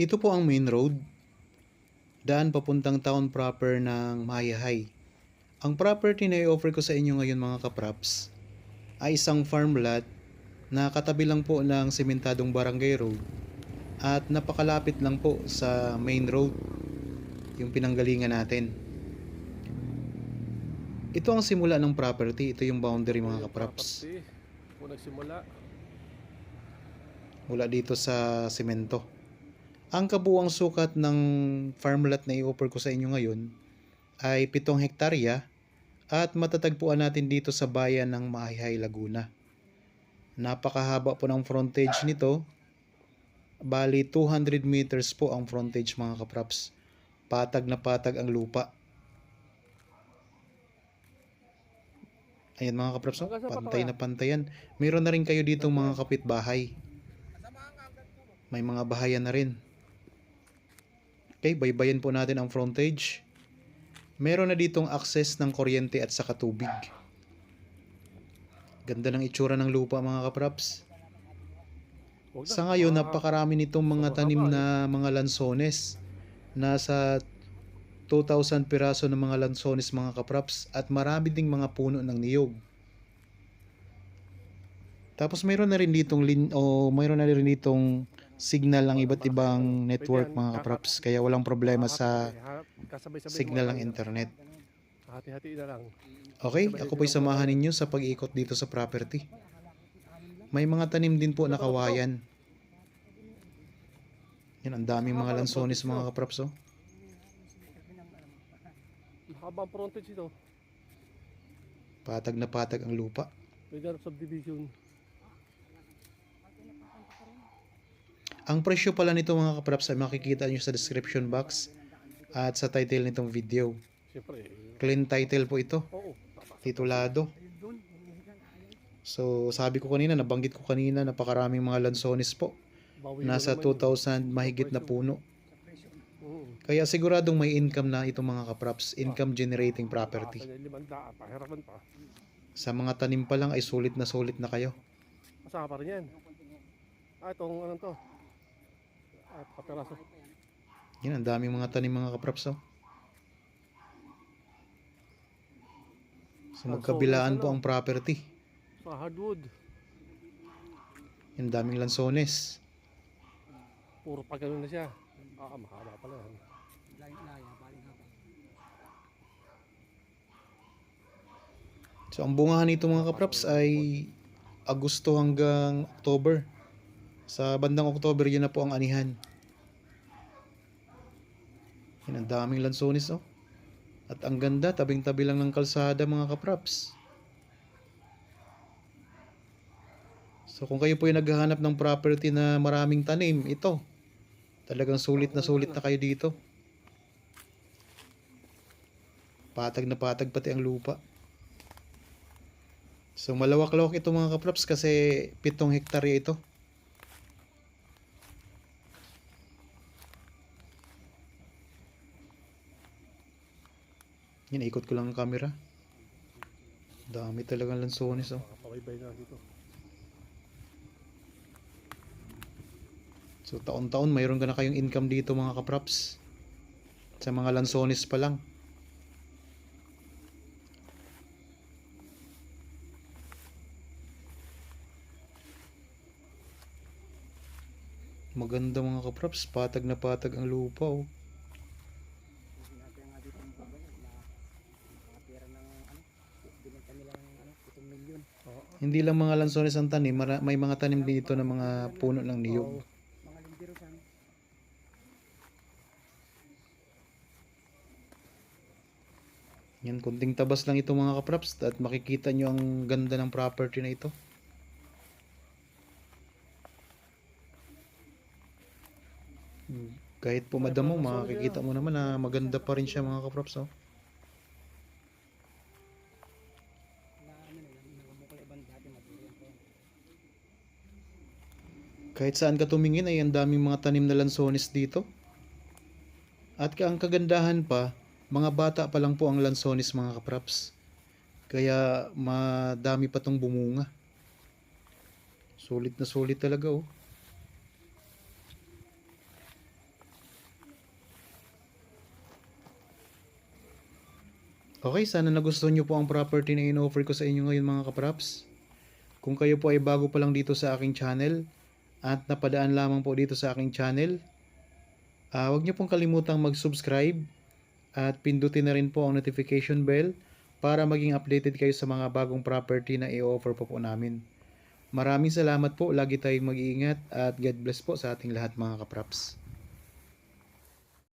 Ito po ang main road, daan papuntang town proper ng Mayahay. Ang property na i-offer ko sa inyo ngayon mga kapraps ay isang farm lot na katabi lang po ng sementadong barangay road at napakalapit lang po sa main road, yung pinanggalingan natin. Ito ang simula ng property, ito yung boundary mga kapraps. Kung nagsimula. Mula dito sa semento. Ang kabuuang sukat ng farm lot na i-offer ko sa inyo ngayon ay 7 hektarya at matatagpuan natin dito sa bayan ng Maayhay, Laguna. Napakahaba po ng frontage nito. Bali 200 meters po ang frontage mga kapraps. Patag na patag ang lupa. Ayan mga kapraps, pantay na pantayan. Mayroon na rin kayo dito mga kapitbahay. May mga bahayan na rin. Okay, baybayin po natin ang frontage. Meron na ditong access ng kuryente at saka tubig. Ganda ng itsura ng lupa mga kapraps. Sa ngayon, napakarami nitong mga tanim na mga lansones. Nasa 2,000 piraso ng mga lansones mga kapraps at marami ding mga puno ng niyog. Tapos mayroon na rin ditong signal ang iba't ibang network mga kapraps, kaya walang problema sa signal ng internet. Hati-hati na lang. Okay, ako po'y samahan ninyo sa pag-ikot dito sa property. May mga tanim din po na kawayan. Yan, ang daming mga lansones mga kapraps. Habang frontage ito. Patag na patag ang lupa. Pwede subdivision. Ang presyo pala nito mga kapraps ay makikita nyo sa description box at sa title nitong video. Siyempre. Clean title po ito. Oo. Titulado. So sabi ko kanina, nabanggit ko kanina, napakaraming mga lansones po. Nasa 2,000 mahigit na puno. Kaya siguradong may income na itong mga kapraps, income generating property. Sa mga tanim pa lang ay sulit na kayo. Masama pa rin yan. Itong ano to. Kapiraso. Yan, ang daming mga tanim mga kapraps. So magkabilaan po ang property. Sa hardwood. Yan, daming lansones. Puro pa ganun na siya. Mahaba pala yan. So ang bungahan nito mga kapraps ay Agosto hanggang October. Sa bandang October yun na po ang anihan. Yan, ang daming lansones At ang ganda, tabing-tabi lang ng kalsada mga kapraps. So kung kayo po ay naghahanap ng property na maraming tanim, ito. Talagang sulit na kayo dito. Patag na patag pati ang lupa. So malawak-lawak ito mga kapraps kasi 7 hektarya ito. Yan, ikot ko lang ang camera. Dami talagang lansones Pabaybay na dito. So taon-taon mayroon ka na kayong income dito mga kapraps. Sa mga lansones pa lang. Maganda mga kapraps, patag na patag ang lupa Hindi lang mga lansones ang tanim, may mga tanim dito ng mga puno ng niyog. Yan, kunting tabas lang ito mga kapraps at makikita nyo ang ganda ng property na ito. Kahit pumadamo, makikita mo naman na maganda pa rin siya mga kapraps Kahit saan ka tumingin ay ang daming mga tanim na lansones dito. At ang kagandahan pa, mga bata pa lang po ang lansones mga kapraps. Kaya madami pa tong bumunga. Sulit na sulit talaga Okay, sana nagustuhan nyo po ang property na in-offer ko sa inyo ngayon mga kapraps. Kung kayo po ay bago pa lang dito sa aking channel at napadaan lamang po dito sa aking channel, huwag nyo pong kalimutang mag-subscribe at pindutin na rin po ang notification bell para maging updated kayo sa mga bagong property na i-offer po namin. Maraming salamat po, lagi tayong mag-iingat at God bless po sa ating lahat mga kapraps.